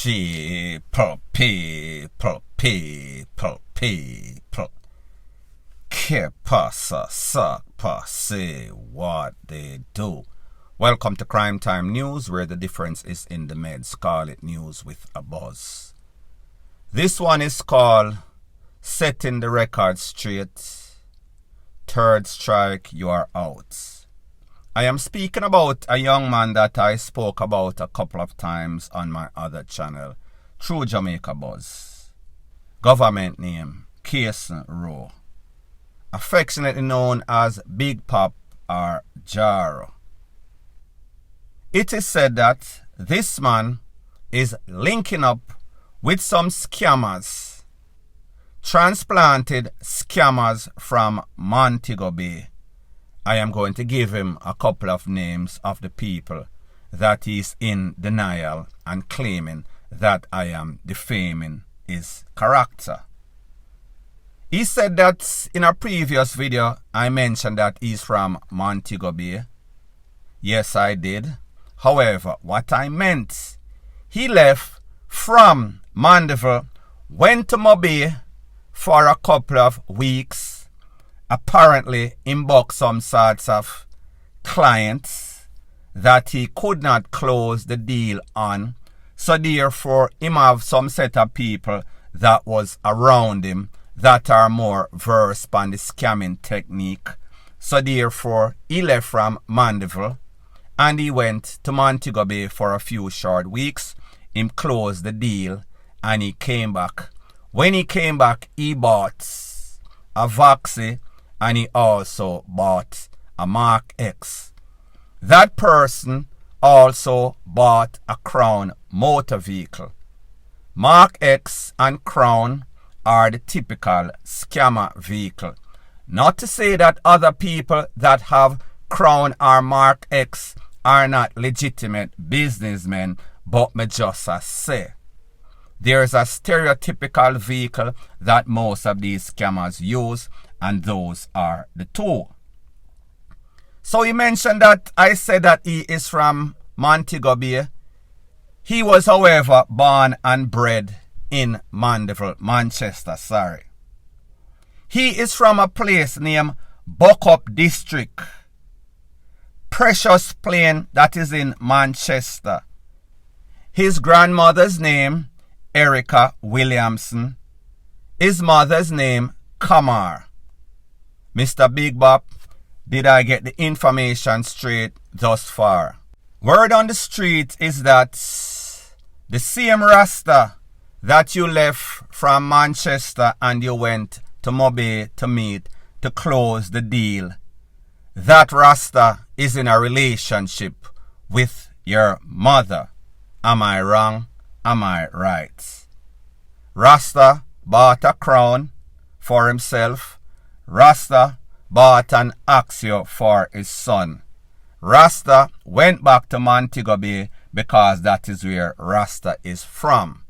People. Que pasa, suck, say what they do. Welcome to Crime Time News, where the difference is in the meds. Call it news with a buzz. This one is called Setting the Record Straight. Third strike, you are out. I am speaking about a young man that I spoke about a couple of times on my other channel, True Jamaica Buzz. Government name, Kason Rowe. Affectionately known as Big Pop or Jaro. It is said that this man is linking up with some scammers, transplanted scammers from Montego Bay. I am going to give him a couple of names of the people that he's in denial and claiming that I am defaming his character. He said that in a previous video I mentioned that he's from Montego Bay. Yes, I did. However, what I meant, he left from Mandeville, went to Mobay for a couple of weeks, apparently inbox some sorts of clients that he could not close the deal on. So therefore, him have some set of people that was around him that are more versed on the scamming technique. So therefore, he left from Mandeville and he went to Montego Bay for a few short weeks. Him closed the deal and he came back. When he came back, he bought a Voxy and he also bought a Mark X. That person also bought a Crown motor vehicle. Mark X and Crown are the typical scammer vehicle. Not to say that other people that have Crown or Mark X are not legitimate businessmen, but me just say there's a stereotypical vehicle that most of these scammers use, and those are the two. So he mentioned that I said that he is from Montego Bay. He was, however, born and bred in Mandeville, Manchester, sorry. He is from a place named Buckup District, Precious Plain, that is in Manchester. His grandmother's name, Erica Williamson. His mother's name, Kamar. Mr. Big Bop, did I get the information straight thus far? Word on the street is that the same Rasta that you left from Manchester and you went to Mobay to meet to close the deal, that Rasta is in a relationship with your mother. Am I wrong? Am I right? Rasta bought a Crown for himself. Rasta bought an Axio for his son. Rasta went back to Montego Bay because that is where Rasta is from.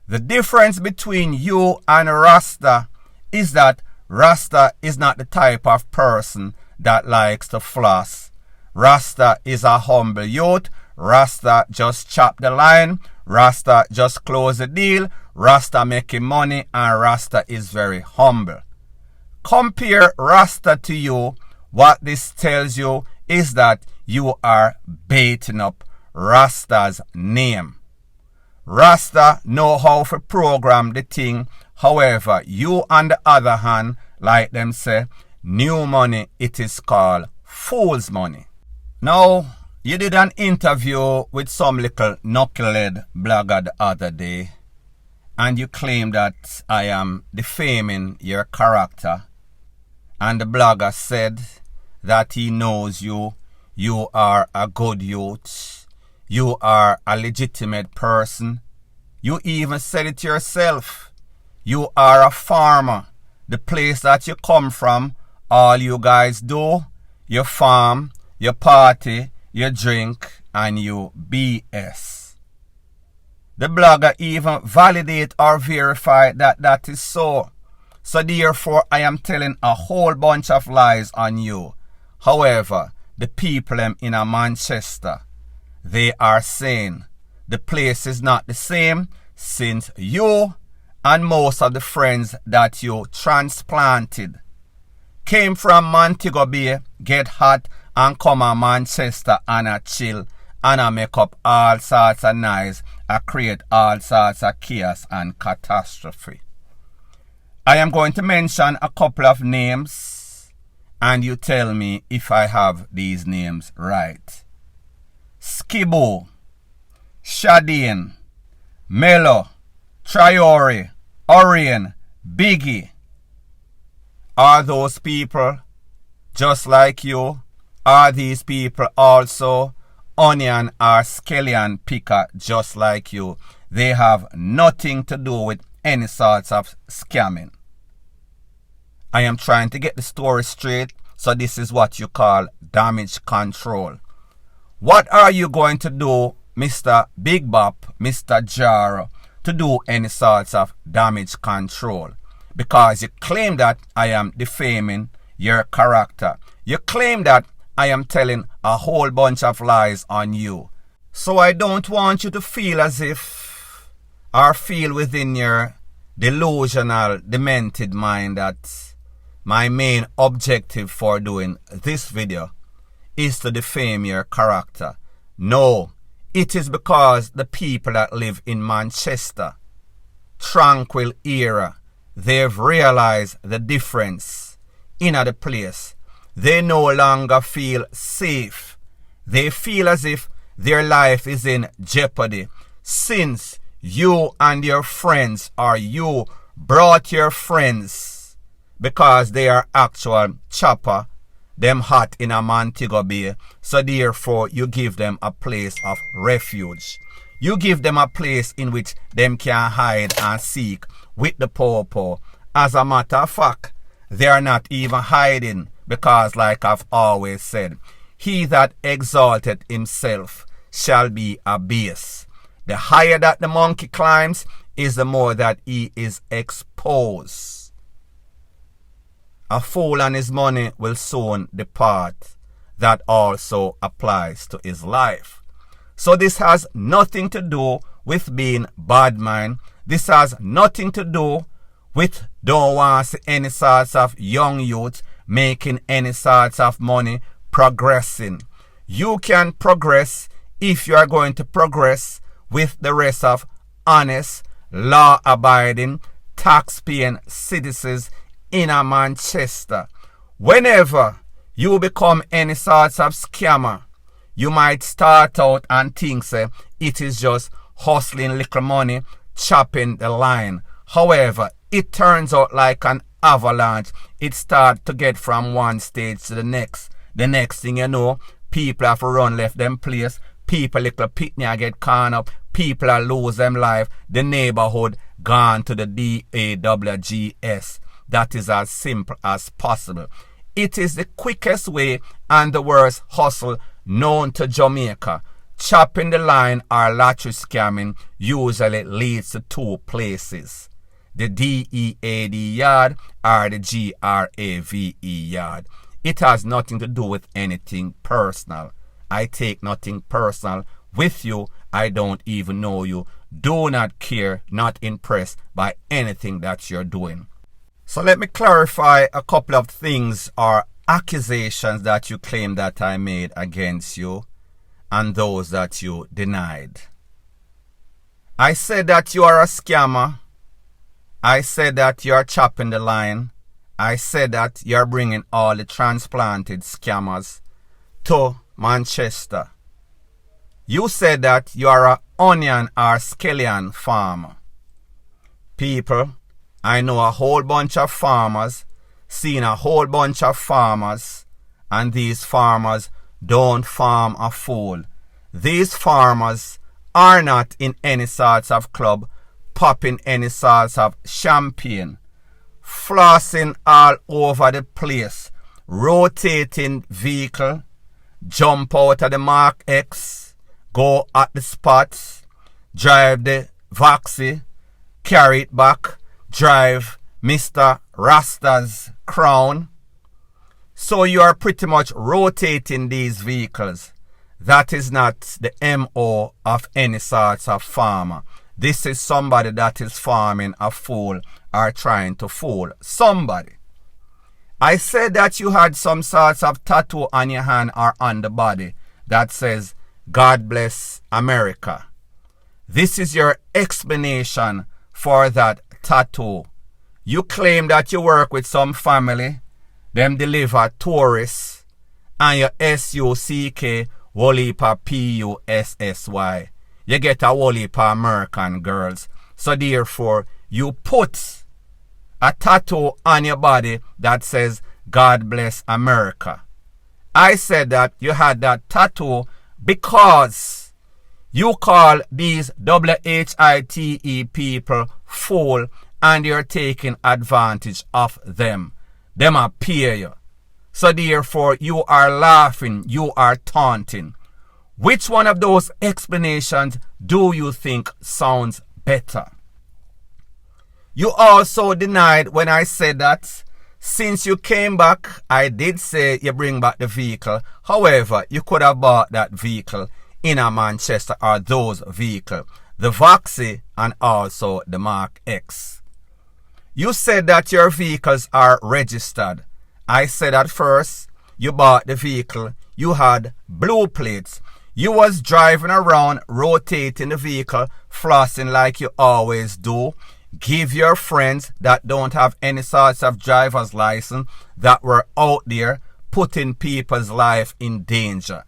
The difference between you and Rasta is that Rasta is not the type of person that likes to floss. Rasta is a humble youth. Rasta just chop the line. Rasta just close the deal. Rasta making money, and Rasta is very humble. Compare Rasta to you. What this tells you is that you are baiting up Rasta's name. Rasta know how to program the thing. However, you on the other hand, like them say, new money, it is called fool's money. Now, you did an interview with some little knucklehead blogger the other day, and you claim that I am defaming your character. And the blogger said that he knows you. You are a good youth. You are a legitimate person. You even said it yourself. You are a farmer. The place that you come from, all you guys do, you farm, you party, you drink, and you BS. The blogger even validate or verify that that is so. So therefore, I am telling a whole bunch of lies on you. However, the people in Manchester, they are saying the place is not the same since you and most of the friends that you transplanted came from Montego Bay, get hot and come to Manchester and a chill and a make up all sorts of noise and create all sorts of chaos and catastrophe. I am going to mention a couple of names and you tell me if I have these names right. Skibbo, Shadeen, Melo, Traore, Orion, Biggie. Are those people just like you? Are these people also onion or scallion picker just like you? They have nothing to do with any sorts of scamming. I am trying to get the story straight, so this is what you call damage control. What are you going to do, Mr. Big Bop, Mr. Jar, to do any sorts of damage control? Because you claim that I am defaming your character. You claim that I am telling a whole bunch of lies on you. So I don't want you to feel as if, or feel within your delusional, demented mind that my main objective for doing this video is to defame your character. No, it is because the people that live in Manchester, tranquil era, they've realized the difference in the place. They no longer feel safe. They feel as if their life is in jeopardy since you and your friends, or you brought your friends because they are actual chopper, them hot in a Montego Bay, so therefore you give them a place of refuge. You give them a place in which them can hide and seek with the poor. As a matter of fact, they are not even hiding because, like I've always said, he that exalteth himself shall be abased. The higher that the monkey climbs is the more that he is exposed. A fool and his money will soon depart. That also applies to his life. So this has nothing to do with being bad mind. This has nothing to do with don't want to see any sorts of young youth making any sorts of money progressing. You can progress if you are going to progress with the rest of honest, law-abiding, tax-paying citizens in a Manchester. Whenever you become any sorts of scammer, you might start out and think say, it is just hustling little money, chopping the line. However, it turns out like an avalanche. It starts to get from one stage to the next. The next thing you know, people have to run left them place. People little pitney get caught up. People are lose them life. The neighborhood gone to the DAWGS. That is as simple as possible. It is the quickest way and the worst hustle known to Jamaica. Chopping the line or lottery scamming usually leads to two places. The DEAD yard or the GRAVE yard. It has nothing to do with anything personal. I take nothing personal with you. I don't even know you. Do not care, not impressed by anything that you're doing. So let me clarify a couple of things or accusations that you claim that I made against you and those that you denied. I said that you are a scammer. I said that you are chopping the line. I said that you are bringing all the transplanted scammers to Manchester. You said that you are an onion or scallion farmer. People, I know a whole bunch of farmers, seen a whole bunch of farmers, and these farmers don't farm a fool. These farmers are not in any sorts of club, popping any sorts of champagne, flossing all over the place, rotating vehicle, jump out of the Mark X, go at the spots, drive the Voxy, carry it back, drive Mr. Rasta's Crown. So you are pretty much rotating these vehicles. That is not the MO of any sorts of farmer. This is somebody that is farming a fool or trying to fool somebody. I said that you had some sorts of tattoo on your hand or on the body that says, God bless America. This is your explanation for that tattoo. You claim that you work with some family, them deliver tourists, and your SUCK, whole heap of PUSSY. You get a whole heap of American girls. So therefore, you put a tattoo on your body that says, God bless America. I said that you had that tattoo because you call these WHITE people fool and you're taking advantage of them. Them appear you. So therefore, you are laughing, you are taunting. Which one of those explanations do you think sounds better? You also denied when I said that since you came back, I did say you bring back the vehicle. However, you could have bought that vehicle in a Manchester or those vehicles, the Voxy and also the Mark X. You said that your vehicles are registered. I said at first, you bought the vehicle, you had blue plates. You was driving around, rotating the vehicle, flossing like you always do. Give your friends that don't have any sorts of driver's license that were out there putting people's life in danger.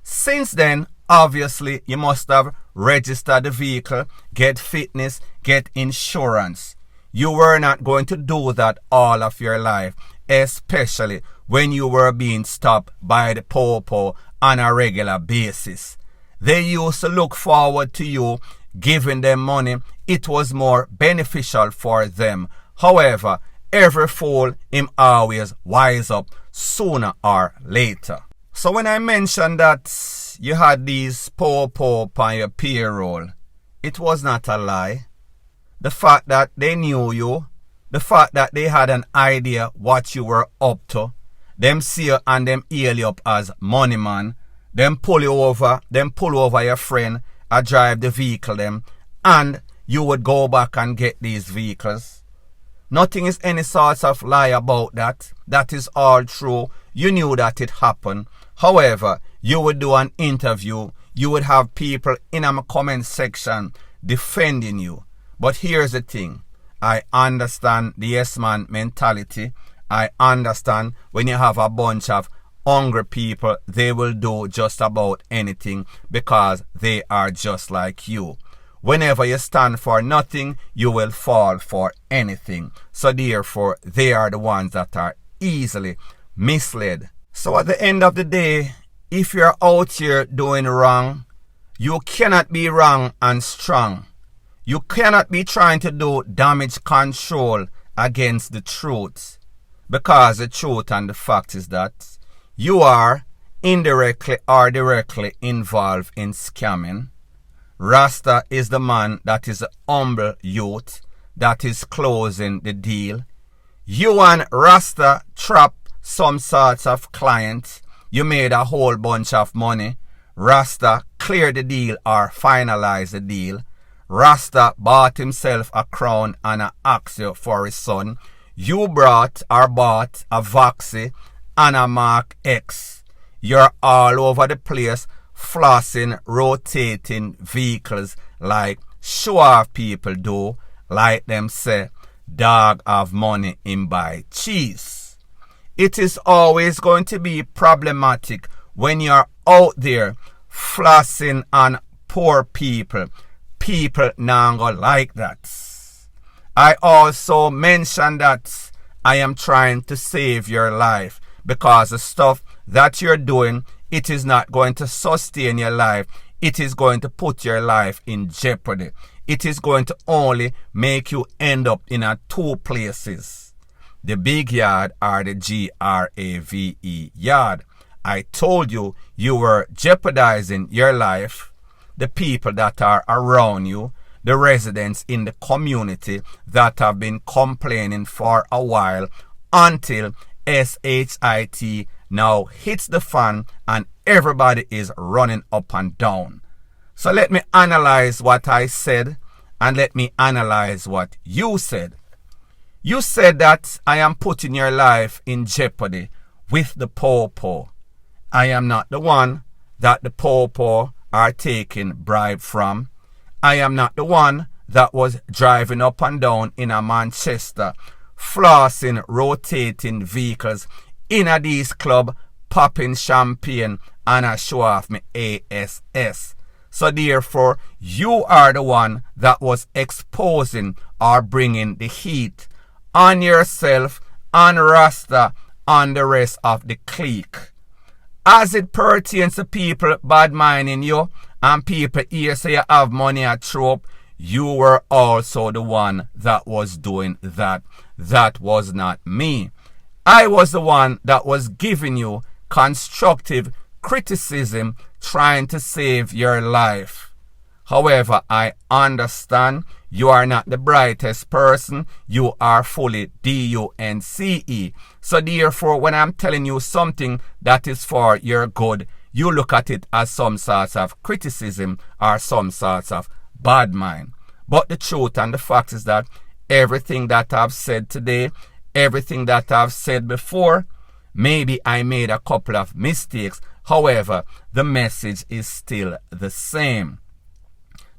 Since then, obviously, you must have registered the vehicle, get fitness, get insurance. You were not going to do that all of your life, especially when you were being stopped by the popo on a regular basis. They used to look forward to you giving them money. It was more beneficial for them. However, every fool him always wise up sooner or later. So when I mentioned that you had these popo on your payroll, it was not a lie. The fact that they knew you, the fact that they had an idea what you were up to, them see you and them hail you up as money man, them pull over your friend, drive the vehicle them, and you would go back and get these vehicles. Nothing is any sort of lie about that. That is all true. You knew that it happened. However, you would do an interview. You would have people in a comment section defending you. But here's the thing. I understand the yes man mentality. I understand when you have a bunch of hungry people, they will do just about anything because they are just like you. Whenever you stand for nothing, you will fall for anything. So therefore, they are the ones that are easily misled. So at the end of the day, if you're out here doing wrong, you cannot be wrong and strong. You cannot be trying to do damage control against the truth. Because the truth and the fact is that you are indirectly or directly involved in scamming. Rasta is the man that is a humble youth that is closing the deal. You and Rasta trap some sorts of clients. You made a whole bunch of money. Rasta cleared the deal or finalized the deal. Rasta bought himself a crown and an axe for his son. You bought a Voxy and a Mark X. You're all over the place, flossing, rotating vehicles like show off people do, like them say, dog have money in buy cheese. It is always going to be problematic when you're out there flossing on poor people. People now go like that. I also mentioned that I am trying to save your life because the stuff that you're doing, it is not going to sustain your life. It is going to put your life in jeopardy. It is going to only make you end up in two places. The big yard or the GRAVE yard. I told you you were jeopardizing your life, the people that are around you, the residents in the community that have been complaining for a while until SHIT now hits the fan and everybody is running up and down. So let me analyze what I said and let me analyze what you said. You said that I am putting your life in jeopardy with the popo. I am not the one that the popo are taking bribe from. I am not the one that was driving up and down in a Manchester, flossing, rotating vehicles in a these club, popping champagne and a show off me ASS. So therefore, you are the one that was exposing or bringing the heat on yourself, on Rasta, on the rest of the clique. As it pertains to people bad minding you and people here say you have money at trope, you were also the one that was doing that. That was not me. I was the one that was giving you constructive criticism, trying to save your life. However, I understand you are not the brightest person. You are fully DUNCE. So therefore, when I'm telling you something that is for your good, you look at it as some sorts of criticism or some sorts of bad mind. But the truth and the fact is that everything that I've said today, everything that I've said before, maybe I made a couple of mistakes. However, the message is still the same.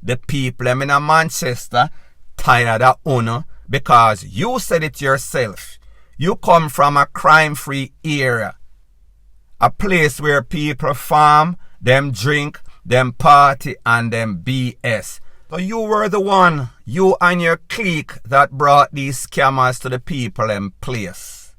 The people in Manchester tired of Uno because you said it yourself. You come from a crime-free area. A place where people farm, them drink, them party and them BS. So you were the one, you and your clique, that brought these scammers to the people in place.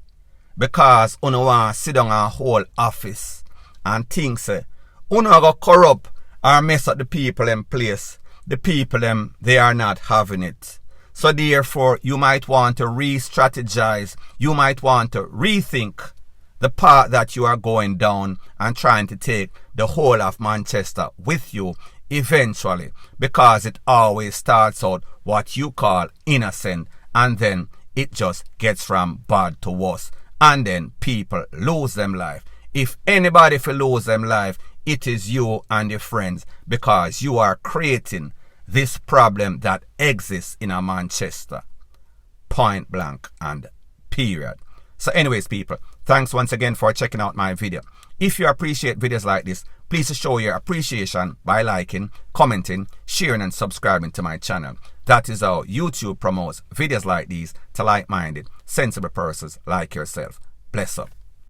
Because Uno want to sit down and hold office and think say, Uno go corrupt or mess up the people in place. The people them, they are not having it. So therefore, you might want to re-strategize. You might want to rethink the path that you are going down and trying to take the whole of Manchester with you eventually. Because it always starts out what you call innocent and then it just gets from bad to worse. And then people lose them life. If anybody will lose them life, it is you and your friends because you are creating this problem that exists in a Manchester. Point blank and period. So anyways, people, thanks once again for checking out my video. If you appreciate videos like this, please show your appreciation by liking, commenting, sharing and subscribing to my channel. That is how YouTube promotes videos like these to like-minded, sensible persons like yourself. Bless up.